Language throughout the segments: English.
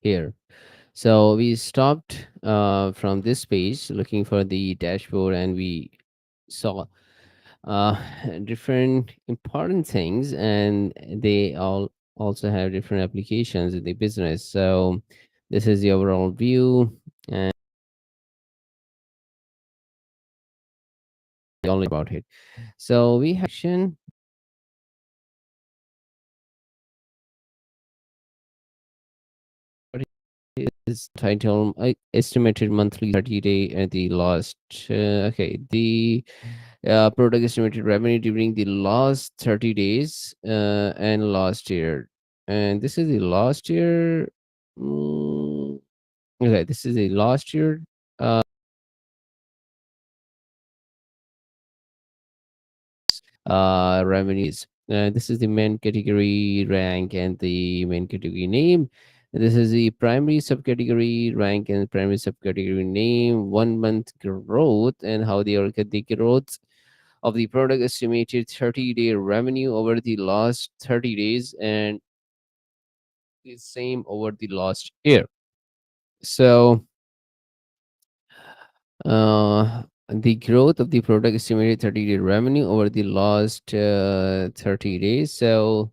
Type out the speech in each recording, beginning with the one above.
here. So we stopped from this page looking for the dashboard, and we saw uh, different important things, and they all also have different applications in the business. So this is the overall view, and all about it. So we have is title estimated monthly 30-day at the last okay the product estimated revenue during the last 30 days and last year, and this is the last year. mm, okay, this is the last year uh, revenues. This is the main category rank and the main category name. This is the primary subcategory rank and primary subcategory name, 1 month growth, and how they look at the growth of the product estimated 30-day revenue over the last 30 days and the same over the last year. So the growth of the product estimated 30-day revenue over the last 30 days. So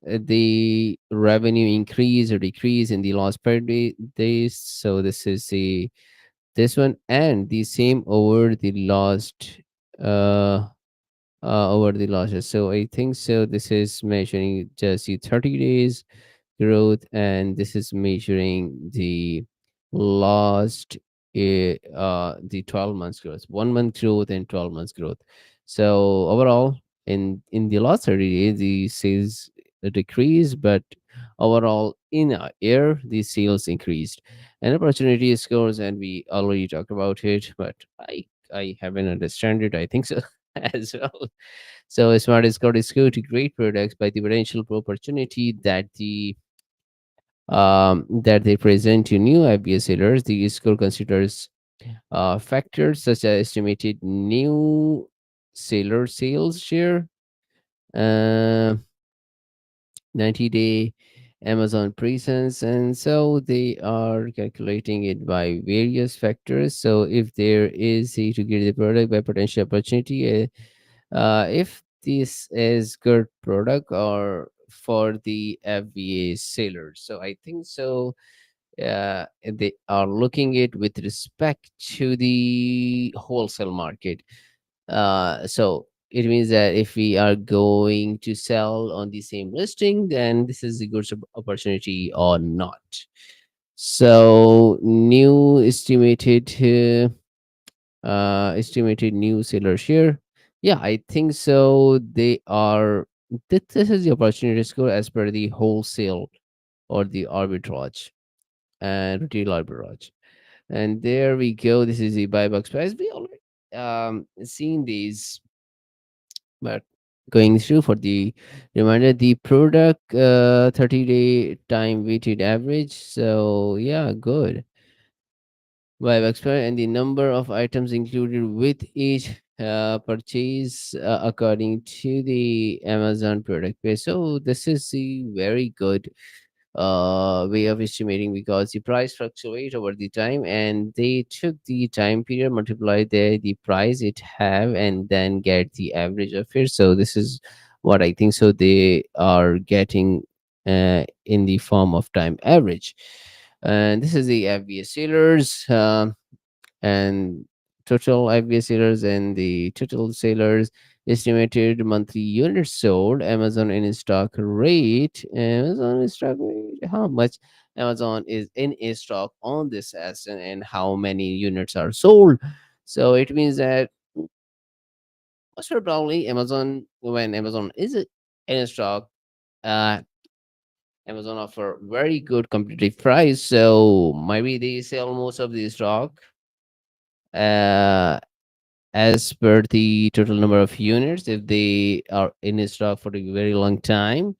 the revenue increase or decrease in the last per days. So this is the this one, and the same over the last uh over the last year. So I think so this is measuring just the 30 days growth, and this is measuring the last the 12 months growth, 1 month growth and 12 months growth. So overall, in the last 30 days the sales decreased, but overall in a year the sales increased. And opportunity scores, and we already talked about it, but I haven't understand it, I think so as well. So smart scout is go to great products by the potential opportunity that they present to new IBS sellers. The score considers factors such as estimated new seller sales share, uh, 90-day Amazon presence, and so they are calculating it by various factors. So if there is a to get the product by potential opportunity, if this is good product or for the FBA sellers. So I think so they are looking it with respect to the wholesale market. So it means that if we are going to sell on the same listing, then this is a good opportunity or not. So new estimated new seller share. Yeah, I think so. They are. This is the opportunity score as per the wholesale or the arbitrage and retail arbitrage. And there we go. This is the buy box price. We already seen these, but going through for the reminder, the product 30-day time weighted average. So yeah, good. By expert and the number of items included with each purchase according to the Amazon product page. So this is the very good way of estimating, because the price fluctuate over the time, and they took the time period, multiply the price it have, and then get the average of it. So this is what I think so they are getting in the form of time average. And this is the FBS sailors, and total IBS sailors, and the total sailors estimated monthly units sold, Amazon in stock rate, Amazon in stock rate, how much Amazon is in a stock on this asset, and how many units are sold. So it means that most probably Amazon, when Amazon is in stock, uh, Amazon offer very good competitive price. So maybe they sell most of the stock uh as per the total number of units if they are in stock for a very long time.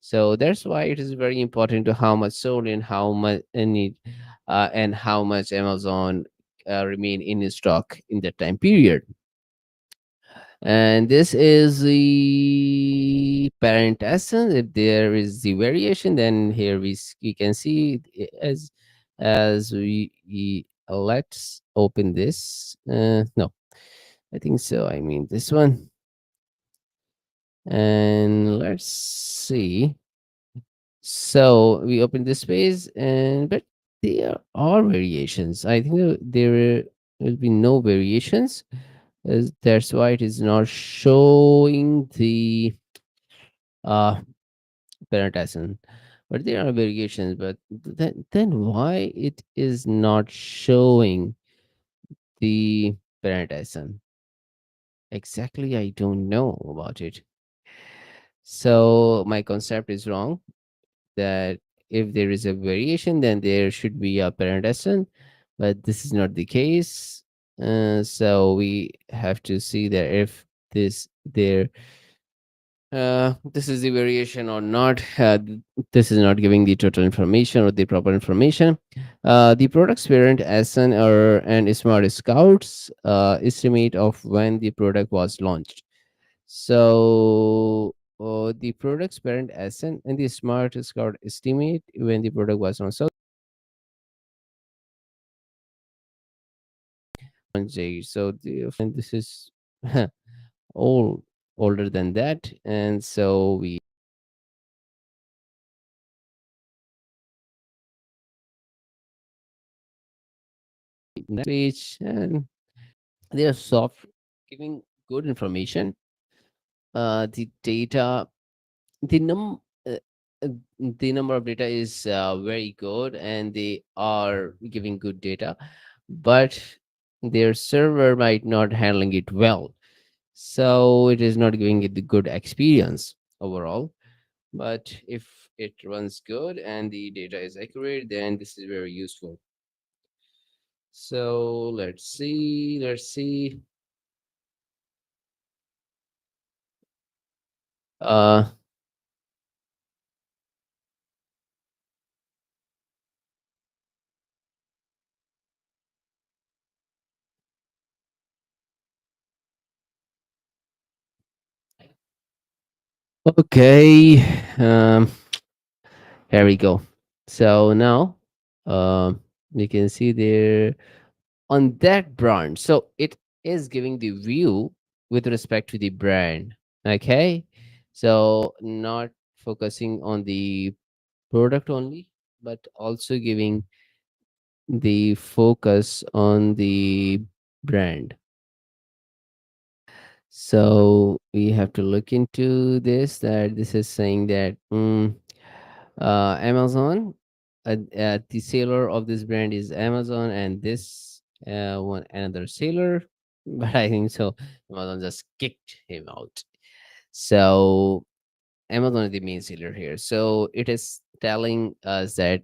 So that's why it is very important to how much sold and how much and how much Amazon remain in stock in that time period. And this is the parent essence. If there is the variation, then here we can see as let's open this. No, I think so. I mean this one, and let's see. So we open this space, and but there are variations. I think there will be no variations. That's why it is not showing the uh parentison. But there are variations. But then why it is not showing the parentison? Exactly, I don't know about it. So my concept is wrong. That if there is a variation, then there should be a parent essence, but this is not the case. So we have to see that if this is the variation or not. This is not giving the total information or the proper information. The product's parent essence or and smart scouts estimate of when the product was launched. So the product's parent asset and the smart scout estimate when the product was on. So and this is old older than that, and so we next page, and they are soft giving good information. The data, the num uh, uh, the number of data is very good, and they are giving good data, but their server might not handling it well, so it is not giving it the good experience overall. But if it runs good and the data is accurate, then this is very useful. So let's see. uh okay. Here we go. So now we can see there on that brand. So it is giving the view with respect to the brand. Okay. So not focusing on the product only, but also giving the focus on the brand. So we have to look into this, that this is saying that Amazon, the seller of this brand is Amazon, and this one another seller. But I think so. Amazon just kicked him out. So Amazon is the main seller here. So it is telling us that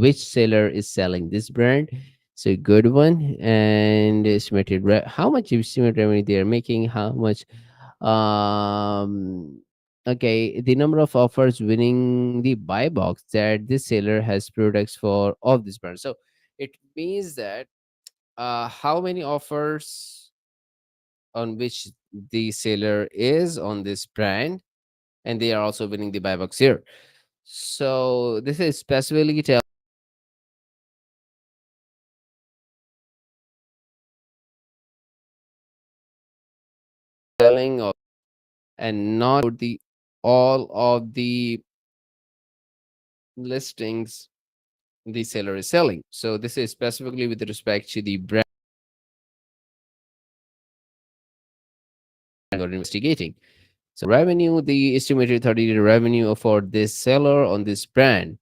which seller is selling this brand. So good one, and estimated how much estimated revenue they are making, how much um okay, the number of offers winning the buy box that this seller has products for of this brand. So it means that how many offers on which the seller is on this brand, and they are also winning the buy box here. So this is specifically telling of, and not the all of the listings the seller is selling. So this is specifically with respect to the brand or investigating. So revenue, the estimated 30-day revenue for this seller on this brand.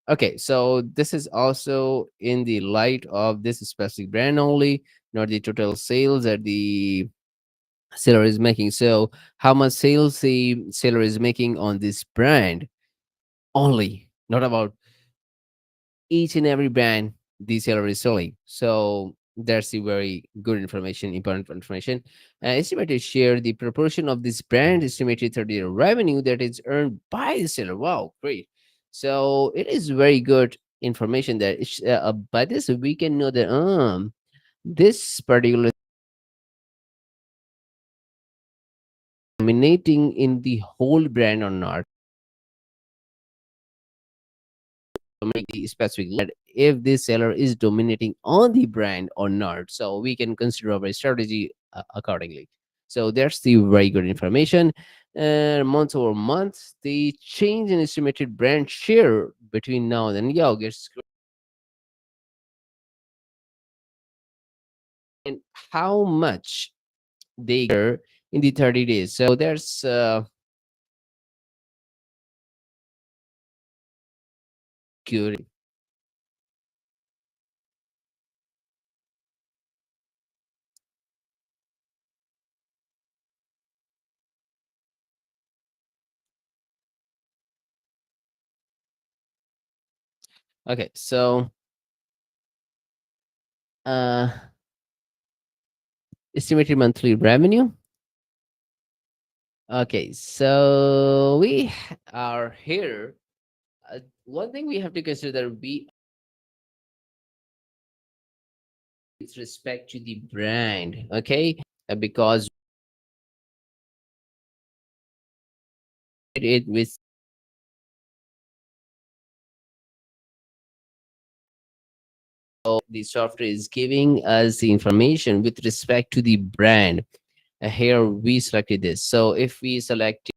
Okay, so this is also in the light of this specific brand only, not the total sales that the seller is making. So how much sales the seller is making on this brand only, not about each and every brand the seller is selling. So that's the very good information, important information. Estimated share, the proportion of this brand estimated 30 revenue that is earned by the seller. Wow, great. So it is very good information that by this we can know that this particular dominating in the whole brand or not. To make the specific that if this seller is dominating on the brand or not, so we can consider our strategy accordingly. So that's the very good information. Month over month, the change in estimated brand share between now and then, yeah, gets and how much they get in the 30 days. So there's good. Okay, so uh estimated monthly revenue. Okay, so are here. One thing we have to consider we with respect to the brand, okay, because it with the software is giving us the information with respect to the brand. Here we selected this. So if we select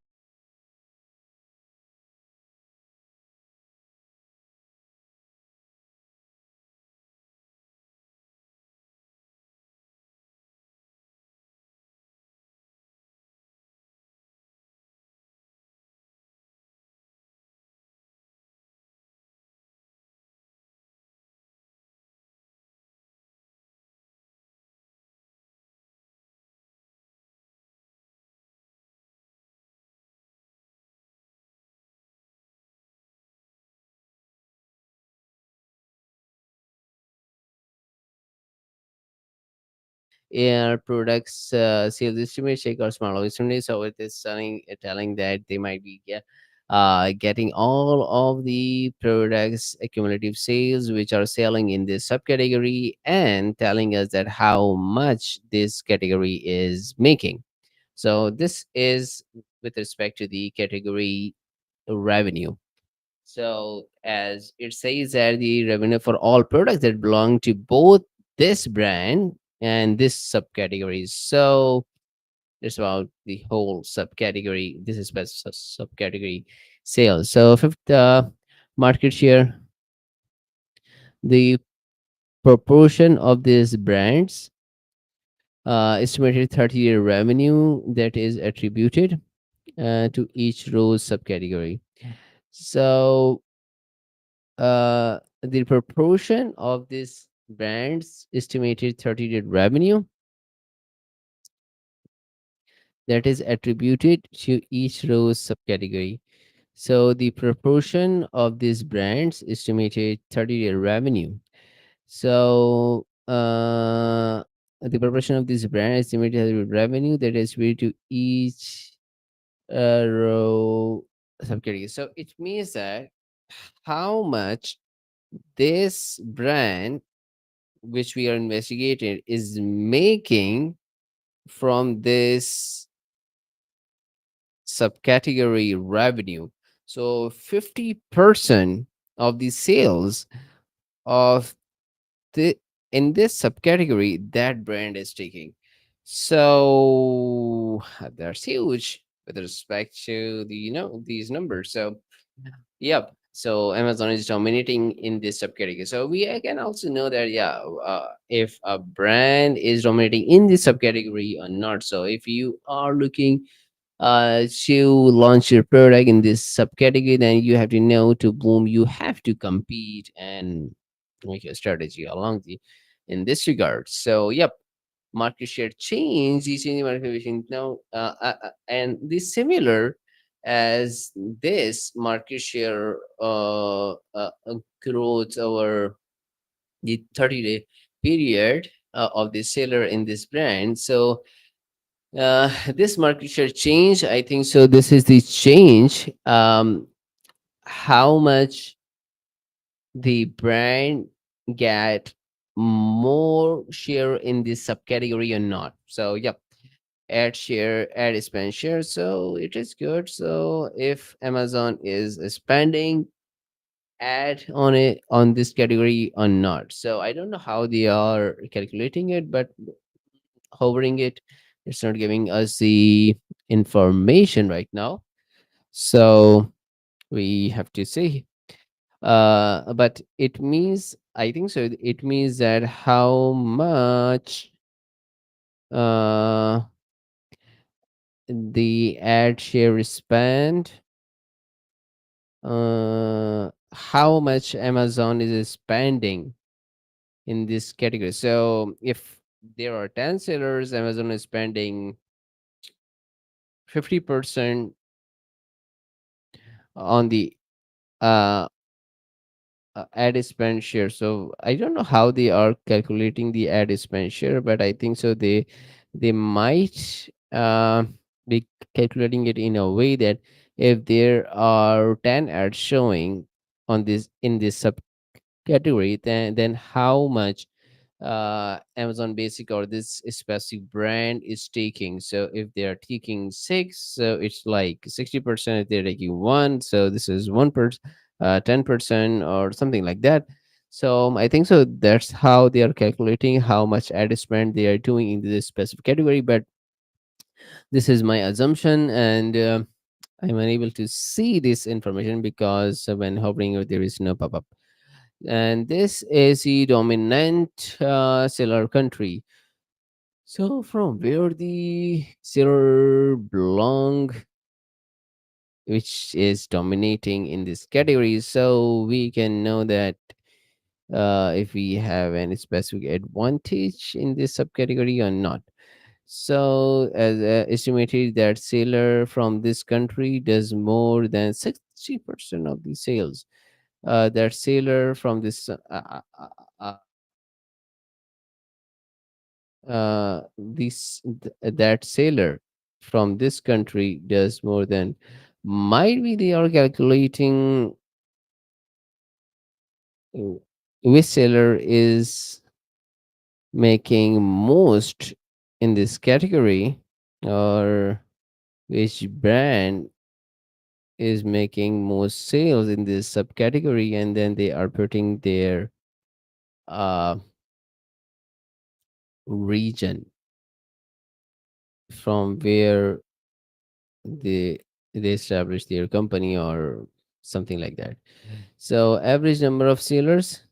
air products sales estimate check or small estimate, so it is telling that they might be getting all of the products accumulative sales which are selling in this subcategory and telling us that how much this category is making. So this is with respect to the category revenue. So as it says that the revenue for all products that belong to both this brand and this subcategory. So it's about the whole subcategory. This is subcategory sales. So fifth market share, the proportion of these brands estimated 30-year revenue that is attributed to each row subcategory. So the proportion of this brand's estimated 30-day revenue that is attributed to each row's subcategory. So the proportion of this brand's estimated 30-day revenue. So the proportion of this brand estimated revenue that is attributed to each row subcategory. So it means that how much this brand which we are investigating is making from this subcategory revenue. So 50% of the sales of the in this subcategory that brand is taking. So that's huge with respect to the these numbers. So yep. So Amazon is dominating in this subcategory. So we can also know that yeah, if a brand is dominating in this subcategory or not. So if you are looking to launch your product in this subcategory, then you have to know to whom you have to compete and make your strategy along the in this regard. So yep, market share change is in the market position now, and this similar as this market share growth over the 30-day period of the seller in this brand. So this market share change, I think so. This is the change. How much the brand get more share in this subcategory or not. So, yep. ad share, ad spend share. So it is good. So if Amazon is spending ad on it on this category or not. So I don't know how they are calculating it, but hovering it, it's not giving us the information right now. So we have to see. But it means, I think so. It means that how much uh the ad share spend, how much Amazon is spending in this category. So if there are 10 sellers, Amazon is spending 50% on the uh, ad spend share. So I don't know how they are calculating the ad spend share, but I think so they might be calculating it in a way that if there are 10 ads showing on this in this subcategory, then how much Amazon Basic or this specific brand is taking. So if they are taking six, so it's like 60%. If they're taking one, so this is 1%, 10% or something like that. So I think so. That's how they are calculating how much ad spend they are doing in this specific category. But this is my assumption, and I'm unable to see this information because when hovering, there is no pop-up. And this is the dominant seller country. So from where the seller belong, which is dominating in this category, so we can know that if we have any specific advantage in this subcategory or not. So as estimated that seller from this country does more than 60% of the sales. That seller from this uh, that sailor from this country does more than, might be they are calculating uh, which sailor is making most in this category, or which brand is making most sales in this subcategory, and then they are putting their uh region from where they they establish their company or something like that. So average number of sailors.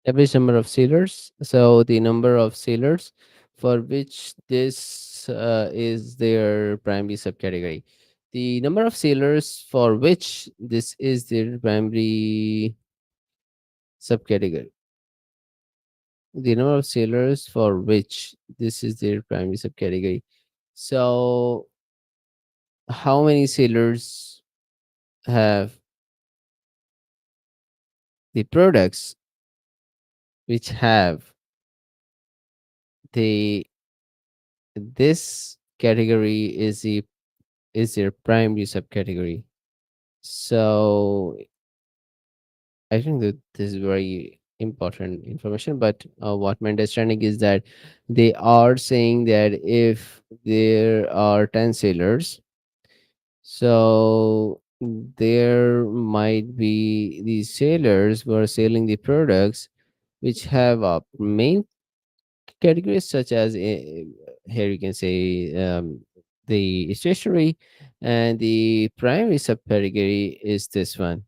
Average number of sailors. So the number of sailors for which this is their primary subcategory. The number of sailors for which this is their primary subcategory. The number of sailors for which this is their primary subcategory. So how many sailors have the products which have the this category is their primary subcategory. So I think that this is very important information. But what my understanding is that they are saying that if there are 10 sailors, so there might be these sailors who are selling the products which have a main categories such as here you can say the stationery, and the primary subcategory is this one.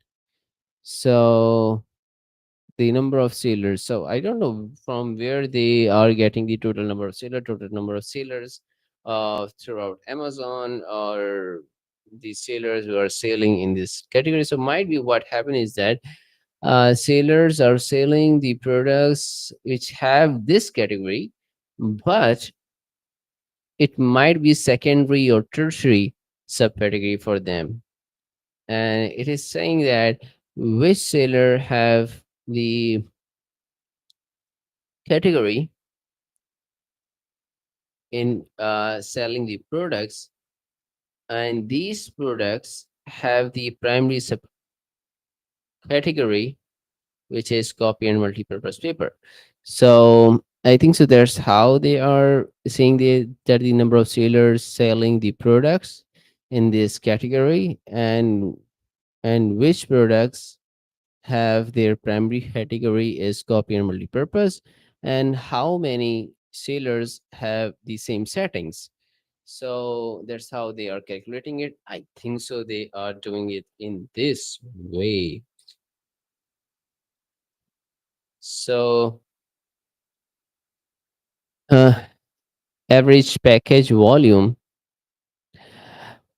So the number of sailors, so I don't know from where they are getting the total number of sailors throughout Amazon, or the sailors who are sailing in this category. So might be what happened is that sailors are selling the products which have this category, but it might be secondary or tertiary subcategory for them. And it is saying that which seller have the category in selling the products, and these products have the primary subcategory, which is copy and multi-purpose paper. So I think so. That's how they are saying that the number of sailors selling the products in this category, and which products have their primary category is copy and multi-purpose, and how many sailors have the same settings. So that's how they are calculating it. I think so. They are doing it in this way. So uh, average package volume.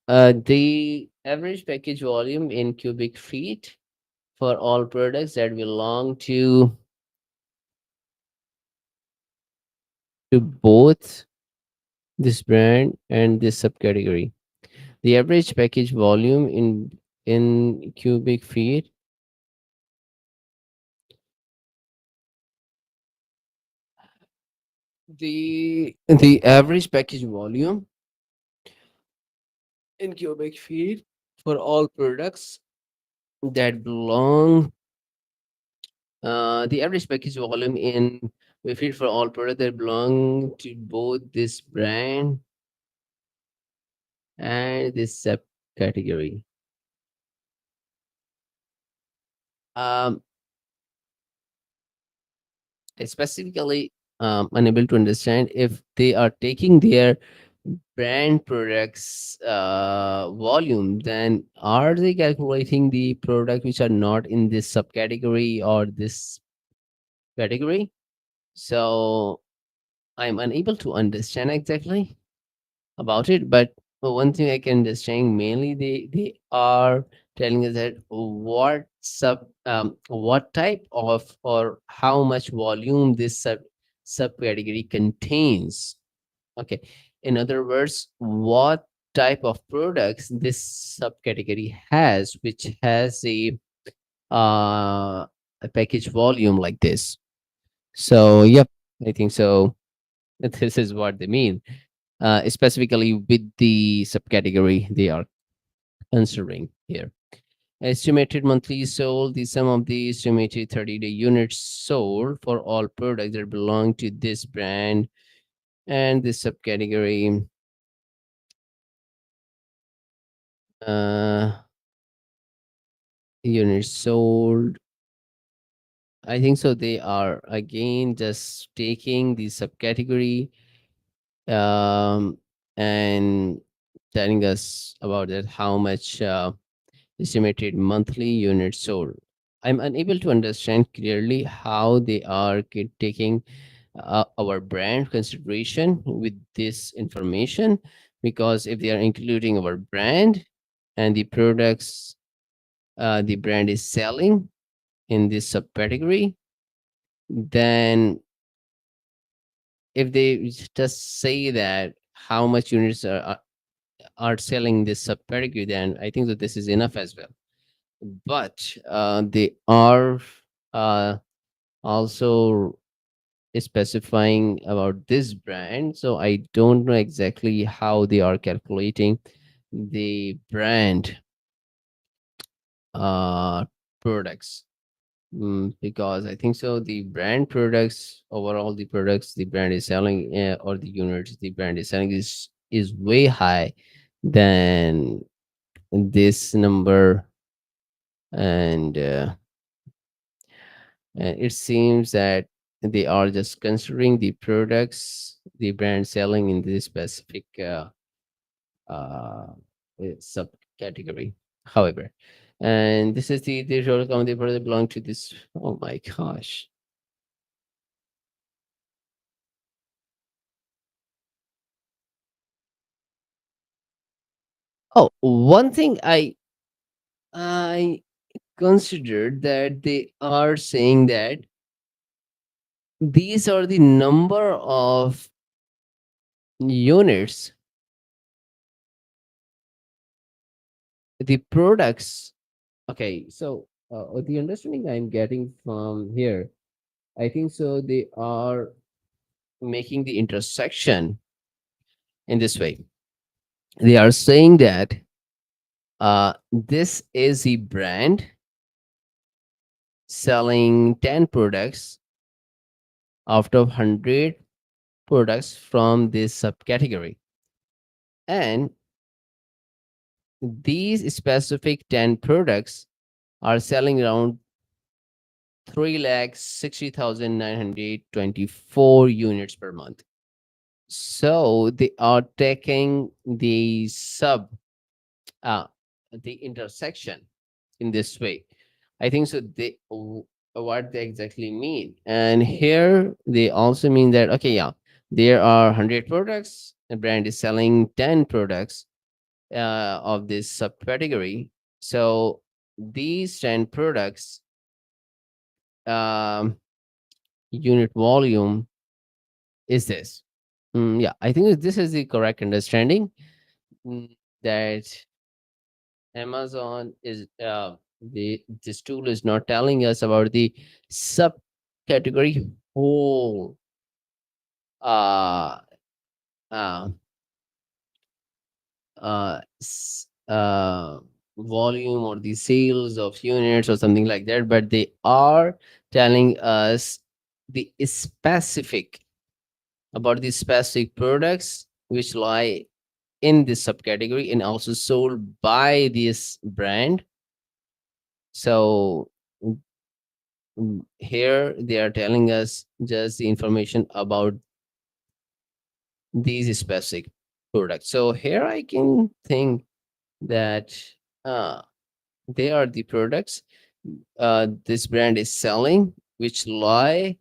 The average package volume in cubic feet for all products that belong to both this brand and this subcategory. The average package volume in cubic feet. The average package volume in cubic feet for all products that belong the average package volume in cubic feet for all products that belong to both this brand and this subcategory. Um, Specifically, unable to understand if they are taking their brand products volume, then are they calculating the product which are not in this subcategory or this category? So I'm unable to understand exactly about it, but one thing I can understand mainly they are telling us that what type of or how much volume this subcategory contains. Okay. In other words, what type of products this subcategory has, which has a package volume like this. So, yep, I think so. This is what they mean, specifically with the subcategory they are considering here. Estimated monthly sold, the sum of the estimated 30-day units sold for all products that belong to this brand and this subcategory. Uh, Units sold. I think so. They are again just taking the subcategory um, and telling us about that how much estimated monthly units sold. I'm unable to understand clearly how they are taking our brand consideration with this information, because if they are including our brand and the products the brand is selling in this subcategory, then if they just say that how much units are selling this subcategory, then I think that this is enough as well. But they are uh, also specifying about this brand, so I don't know exactly how they are calculating the brand products. Because I think so. The brand products, overall, the products the brand is selling, or the units the brand is selling is way high than this number, and it seems that they are just considering the products the brand selling in this specific uh, subcategory. However, and this is the total company product belong to this. Oh my gosh. Oh, one thing I considered that they are saying that these are the number of units, the products. Okay, so the understanding I'm getting from here, I think so. They are making the intersection in this way. They are saying that this is a brand selling 10 products out of 100 products from this subcategory. And these specific 10 products are selling around 3,60,924 units per month. So they are taking uh, the intersection in this way. I think so. What they exactly mean, and here they also mean that okay, yeah, there are 100 products. The brand is selling 10 products of this subcategory. So these 10 products um, unit volume is this. Yeah, I think that this is the correct understanding, that Amazon is the this tool is not telling us about the subcategory whole uh uh s- volume or the sales of units or something like that, but they are telling us the specific about the specific products which lie in this subcategory and also sold by this brand. So here they are telling us just the information about these specific products. So here I can think that uh, they are the products this brand is selling, which lie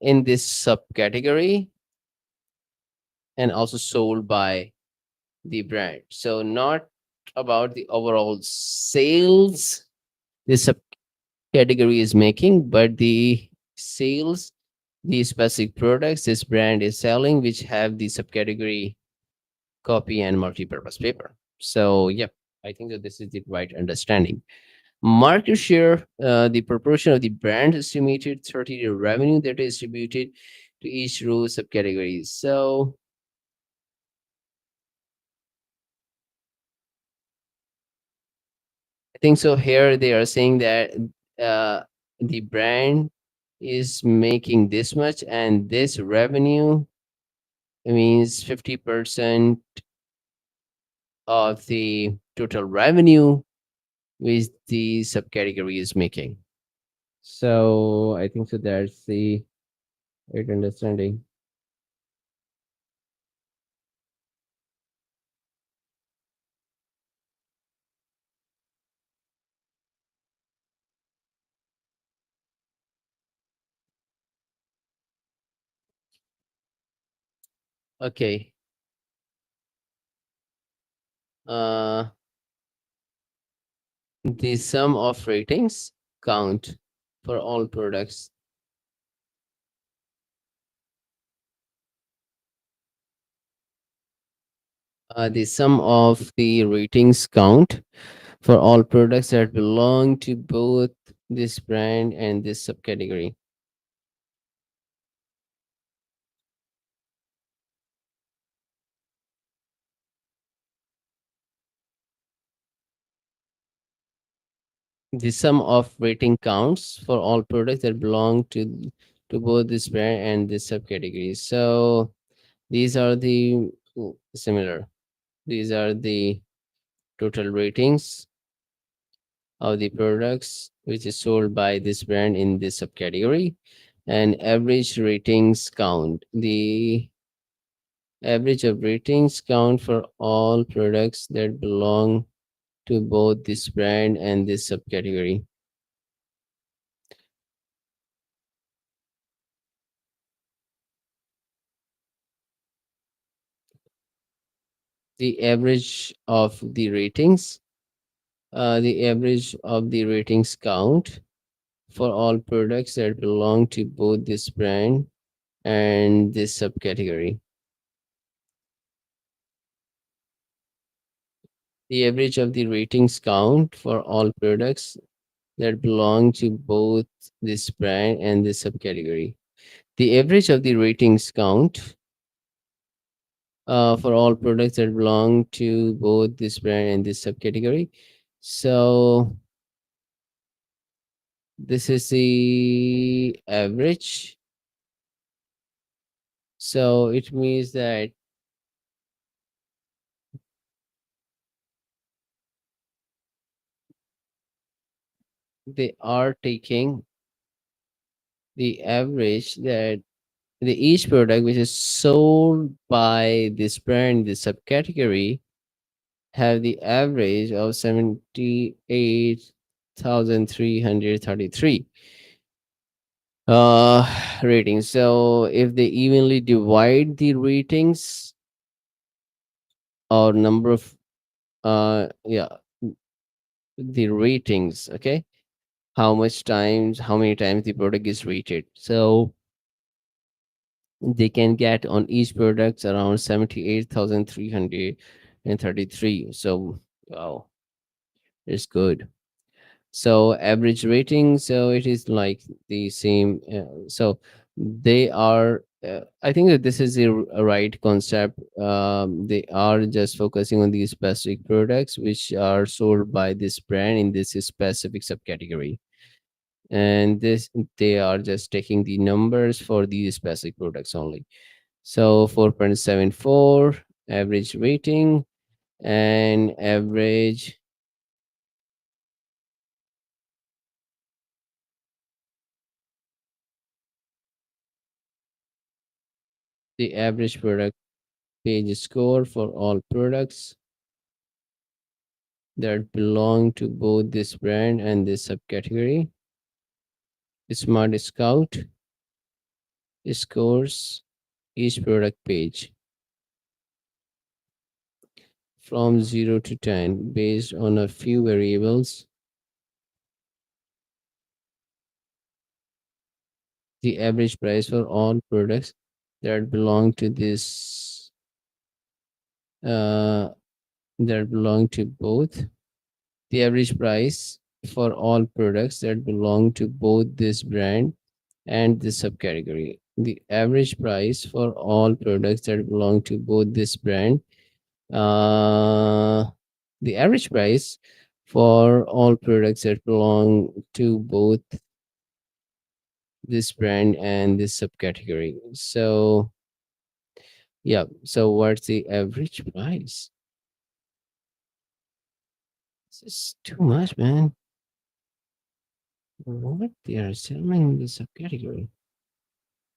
in this subcategory and also sold by the brand. So not about the overall sales this subcategory is making, but the sales, the specific products this brand is selling, which have the subcategory copy and multi-purpose paper. So, yep, I think that this is the right understanding. Market share, the proportion of the brand estimated 30 to revenue that is distributed to each row subcategories. So, I think so. Here they are saying that uh, the brand is making this much, and this revenue means 50% of the total revenue which the subcategory is making. So I think so that's the right understanding. Okay. Uh, the sum of ratings count for all products. The sum of the ratings count for all products that belong to both this brand and this subcategory. The sum of rating counts for all products that belong to both this brand and this subcategory. So these are the similar. These are the total ratings of the products which is sold by this brand in this subcategory, and average ratings count. The average of ratings count for all products that belong to both this brand and this subcategory. The average of the ratings, the average of the ratings count for all products that belong to both this brand and this subcategory. The average of the ratings count for all products that belong to both this brand and this subcategory. The average of the ratings count for all products that belong to both this brand and this subcategory. So this is the average. So it means that they are taking the average that the each product which is sold by this brand, this subcategory, have the average of 78,333 ratings. So if they evenly divide the ratings or number of yeah, the ratings, okay, how many times the product is rated. So they can get on each product around 78,333. So wow, it's good. So average rating, so it is like the same. So they are. I think that this is a right concept. They are just focusing on these specific products which are sold by this brand in this specific subcategory, and this they are just taking the numbers for these specific products only. So 4.74 average rating and average the average product page score for all products that belong to both this brand and this subcategory. Smart Scout scores each product page from 0 to 10 based on a few variables. The average price for all products that belong to this uh, that belong to both. The average price for all products that belong to both this brand and this subcategory. The average price for all products that belong to both this brand. Uh, the average price for all products that belong to both this brand and this subcategory. So yeah. So what's the average price? This is too much, man. What they are selling in this subcategory?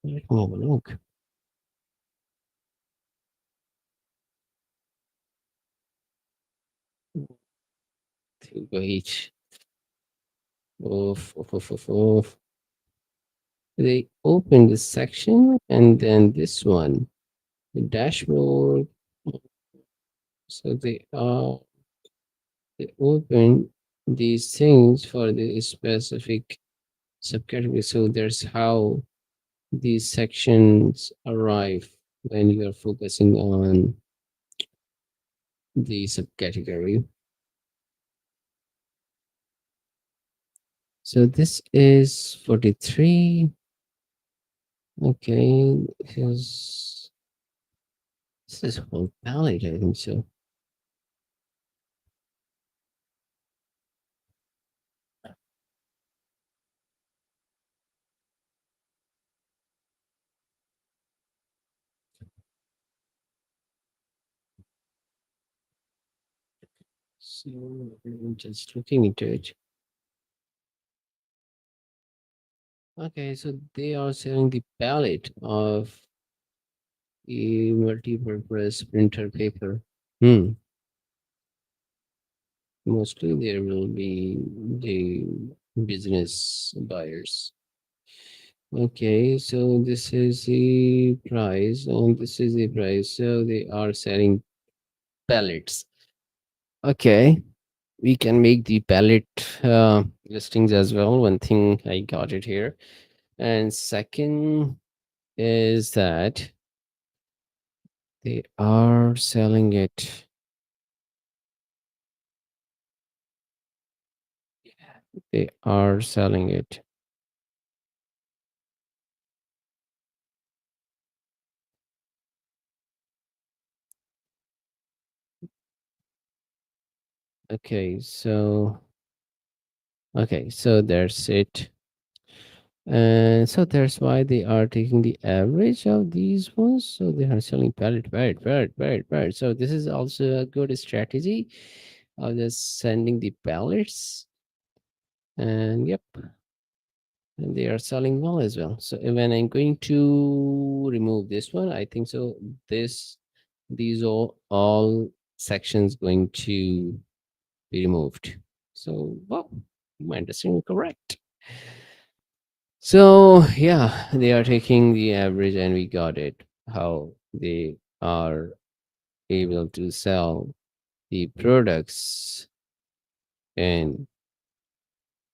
Let me have a look. Wait. Oof. They open this section and then this one, the dashboard. So they open these things for the specific subcategory. So there's how these sections arrive when you are focusing on the subcategory. So this is 43. Okay, here's this is whole palette, I think so. So I'm just looking into it. Okay, so they are selling the palette of a multi-purpose printer paper. Hmm. Mostly there will be the business buyers. Okay, so this is the price, and this is the price. So they are selling pallets. Okay, we can make the pallet listings as well. One thing I got it here, and second is that they are selling it. They are selling it Okay, so okay, so that's it. And so that's why they are taking the average of these ones. So they are selling pallet. So this is also a good strategy of just sending the pallets. And yep, and they are selling well as well. So when I'm going to remove this one, I think so. This these all sections going to be removed. So well, my understanding correct. So yeah, they are taking the average, and we got it. How they are able to sell the products and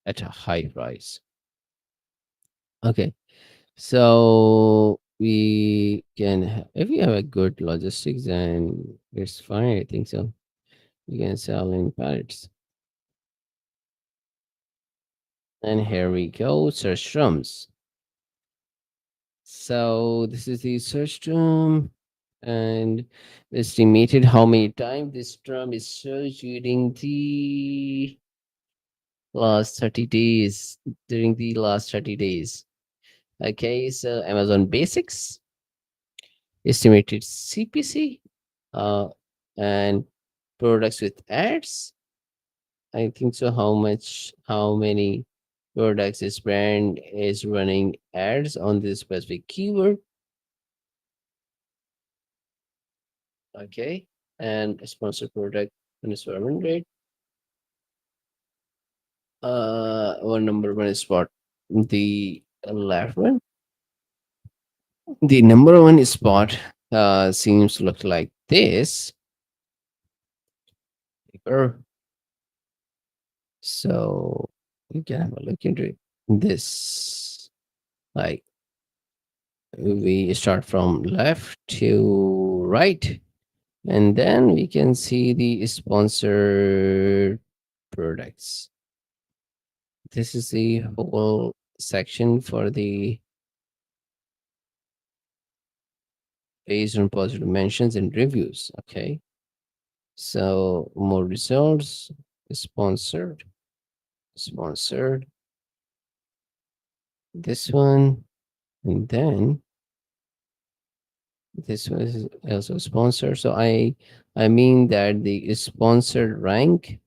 at a high price. Okay, so we can, if we have a good logistics, then it's fine. I think so. We can sell in pallets. And here we go, search terms. So this is the search term, and estimated how many times this term is searched during the last 30 days. During the last 30 days. Okay, so Amazon Basics, estimated CPC, uh, and products with ads. I think so. How many products this brand is running ads on this specific keyword? Okay, and a sponsored product on this run rate. One number one is spot. The left one, the number one spot seems to look like this. Paper. So you can have a look into it. This, like, we start from left to right, and then we can see the sponsored products. This is the whole section for the based on positive mentions and reviews. Okay, so more results, sponsored, sponsored, this one, and then this was also sponsored. So I mean that the sponsored rank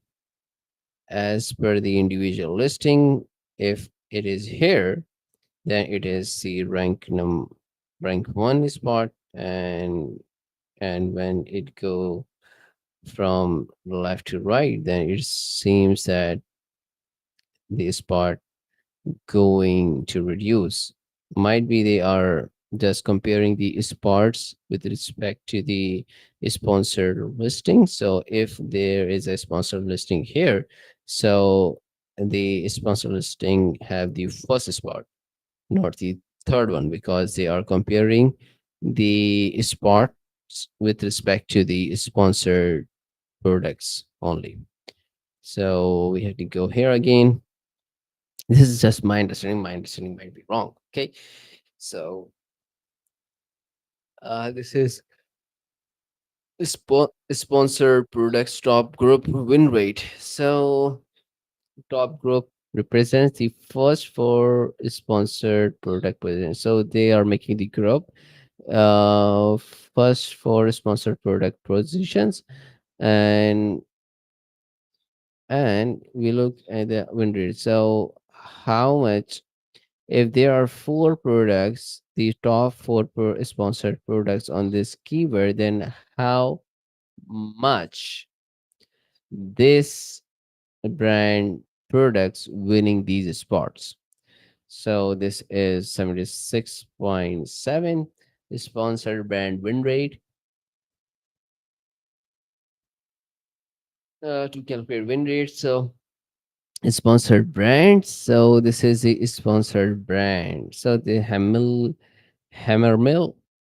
as per the individual listing. If it is here, then it is the rank one spot, and when it go from left to right, then it seems that the spot going to reduce. Might be they are just comparing the spots with respect to the sponsored listing. So if there is a sponsored listing here, so the sponsored listing have the first spot, not the third one, because they are comparing the spots with respect to the sponsored products only. So we have to go here again. This is just my understanding. My understanding might be wrong. Okay. So this is sponsored products top group win rate. So top group represents the first four sponsored product positions. So they are making the group first four sponsored product positions, and we look at the win rate. So how much, if there are four products, the top four sponsored products on this keyword, then how much this brand products winning these spots? So this is 76.7 sponsored brand win rate. To calculate win rate, so sponsored brand. So this is the sponsored brand. So the Hammermill,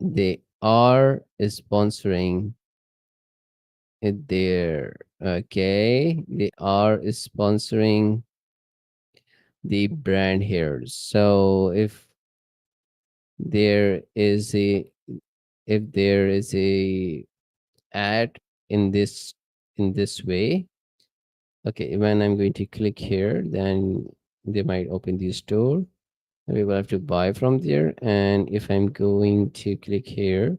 they are sponsoring it there. Okay, they are sponsoring the brand here. So there is a if there is a ad in this way, Okay, when I'm going to click here, then they might open the store. We will have to buy from there. And if I'm going to click here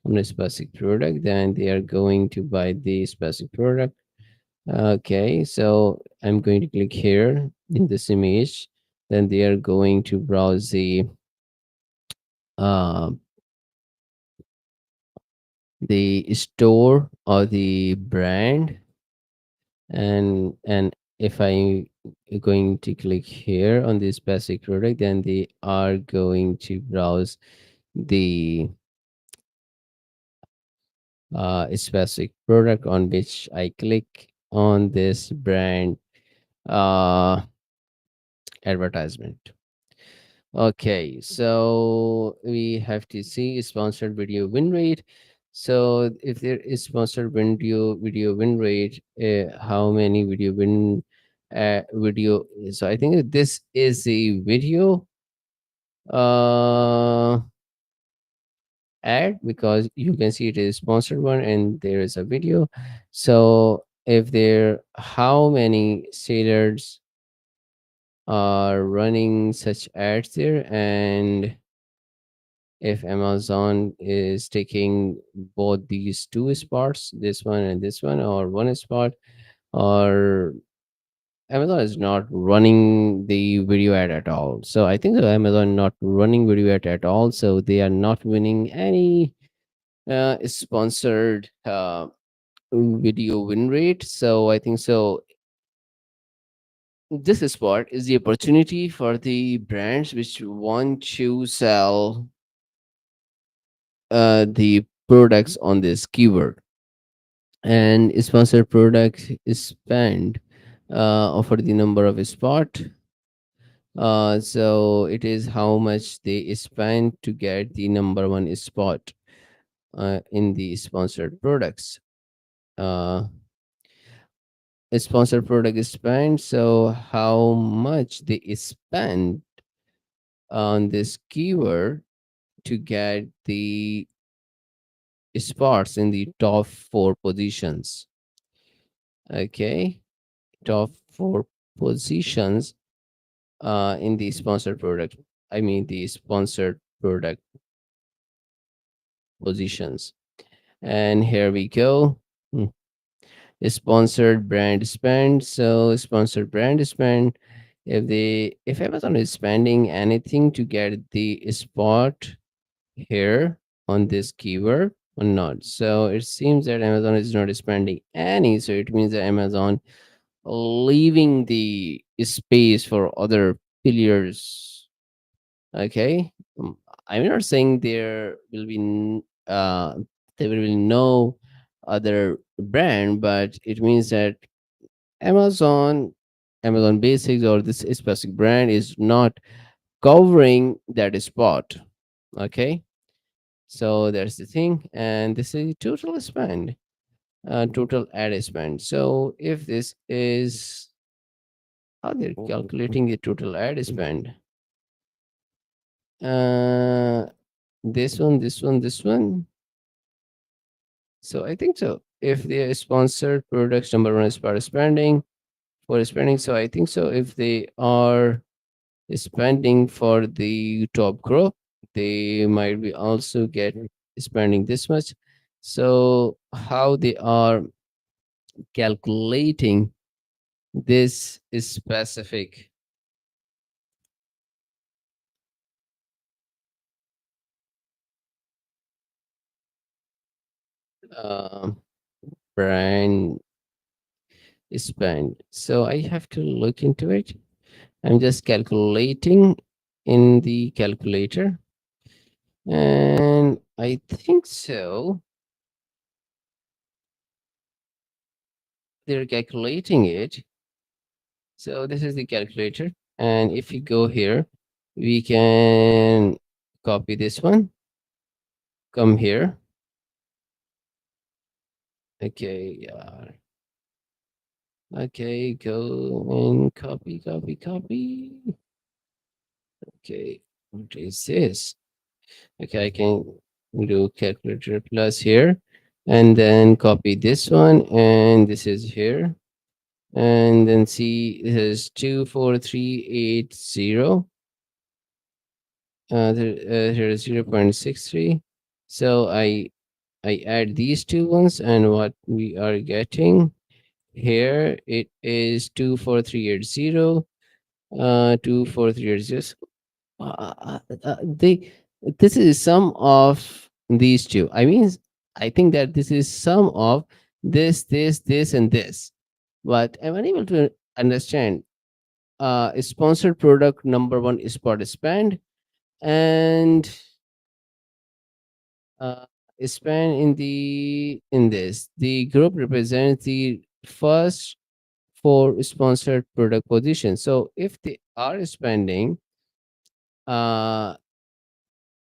on a specific product, then they are going to buy the specific product. Okay, so I'm going to click here in this image. Then they are going to browse uh, the store or the brand, and if I going to click here on this basic product, then they are going to browse the specific product on which I click on this brand uh advertisement. Okay, so we have to see sponsored video win rate. So if there is sponsored video win rate, how many video? So I think that this is a video uh ad, because you can see it is sponsored one and there is a video. So if there, how many sellers are running such ads there, and if Amazon is taking both these two spots, this one and this one, or one spot, or Amazon is not running the video ad at all. So I think that Amazon not running video ad at all. So they are not winning any sponsored video win rate. So I think so. This spot is the opportunity for the brands which want to sell the products on this keyword, and sponsored product is spent for the number of spot. So it is how much they spend to get the number one spot in the sponsored products. Uh, a sponsored product is spent, so how much they spend on this keyword to get the spots in the top four positions. Okay, top four positions in the sponsored product. I mean the sponsored product positions. And here we go. Hmm. Sponsored brand spend. So sponsored brand spend. If Amazon is spending anything to get the spot here on this keyword or not. So it seems that Amazon is not spending any. So it means that Amazon leaving the space for other pillars. Okay. I'm not saying there will be no other brand, but it means that Amazon, Amazon Basics or this specific brand is not covering that spot. Okay. So that's the thing. And this is total spend, total ad spend. So if this is how they're calculating the total ad spend, uh, this one. So I think so. If they are sponsored products, number one is part spending for spending. So I think so. If they are spending for the top group, they might be also get spending this much. So how they are calculating this is specific um, brand spend. So I have to look into it. I'm just calculating in the calculator, and I think so. They're calculating it. So this is the calculator. And if you go here, we can copy this one, come here. Okay, yeah. Okay, go and copy. Okay, what is this? Okay, I can do calculator plus here and then copy this one, and this is here. And then see it is 24380. Here is 0.63. So I add these two ones, and what we are getting here, it is 24380, 24380. They This is sum of these two. I mean, I think that this is sum of this, and this. But I'm unable to understand. Sponsored product number one is participant, and uh, span in this. The group represents the first four sponsored product positions. So if they are spending uh,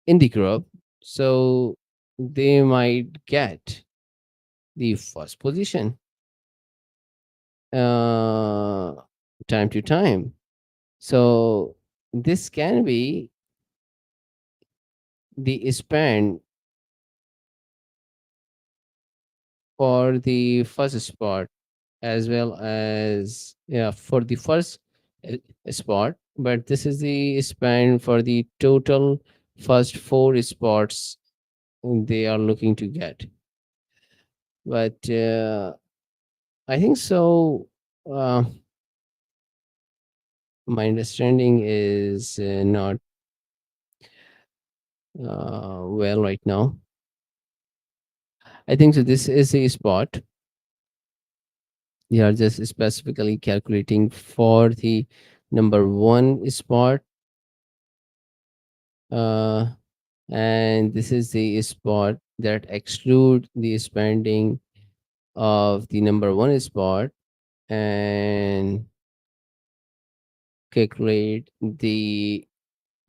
in the group, so they might get the first position uh, time to time. So this can be the span for the first spot, as well as, yeah, for the first uh, spot, but this is the span for the total first four spots they are looking to get. But I think so. uh, my understanding is not well right now. I think so this is a spot. They are just specifically calculating for the number one spot, uh, and this is the spot that exclude the spending of the number one spot, and calculate the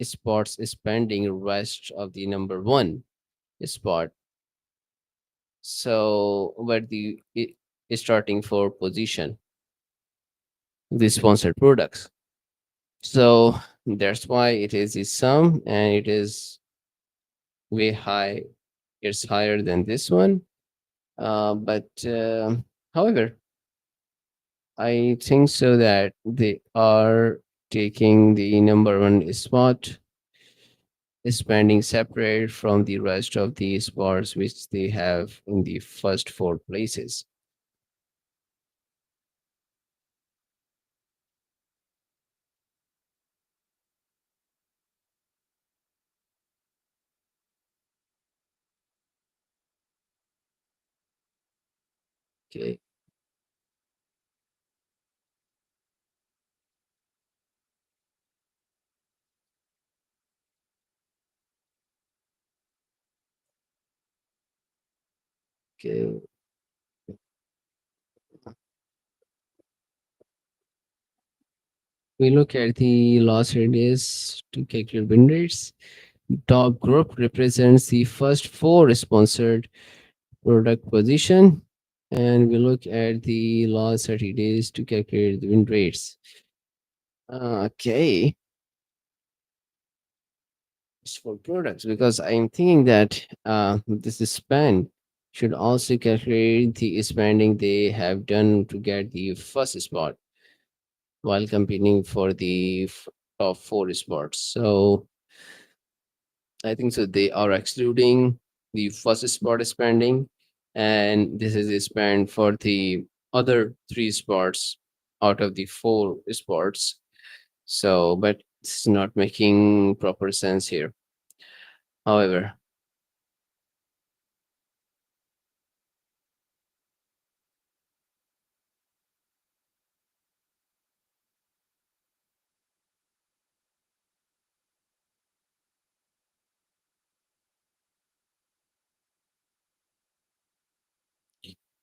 spots spending rest of the number one spot. So where starting for position, the sponsored products. So that's why it is the sum, and it is way high. It's higher than this one. But however, I think so that they are taking the number one spot, spending separate from the rest of the spots which they have in the first four places. Okay. Okay. We look at the loss radius to calculate win rates. Top group represents the first four sponsored product position, and we look at the last 30 days to calculate the win rates. Okay, it's for products, because I'm thinking that this span should also calculate the spending they have done to get the first spot while competing for the top four spots. So I think so. They are excluding the first spot spending, and this is a spend for the other three spots out of the four spots. So, but it's not making proper sense here. However,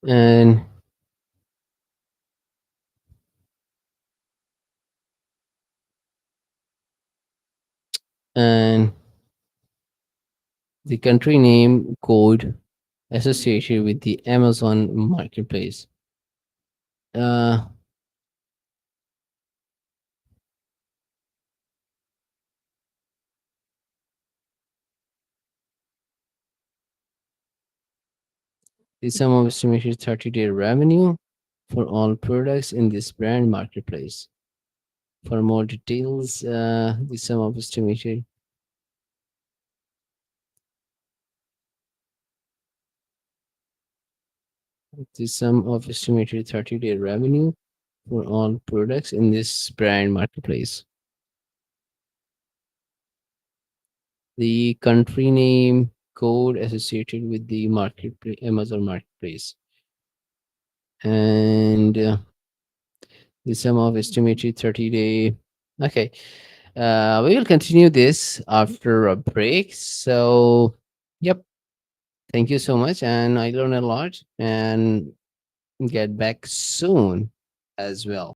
and and the country name code associated with the Amazon marketplace. Uh, the sum of estimated 30-day revenue. for all products in this brand marketplace. For more details, the sum of estimated the sum of estimated 30-day revenue for all products in this brand marketplace. The country name code associated with the marketplace, Amazon marketplace, and the sum of estimated 30-day. Okay, we will continue this after a break. So, yep, thank you so much, and I learned a lot, and get back soon as well.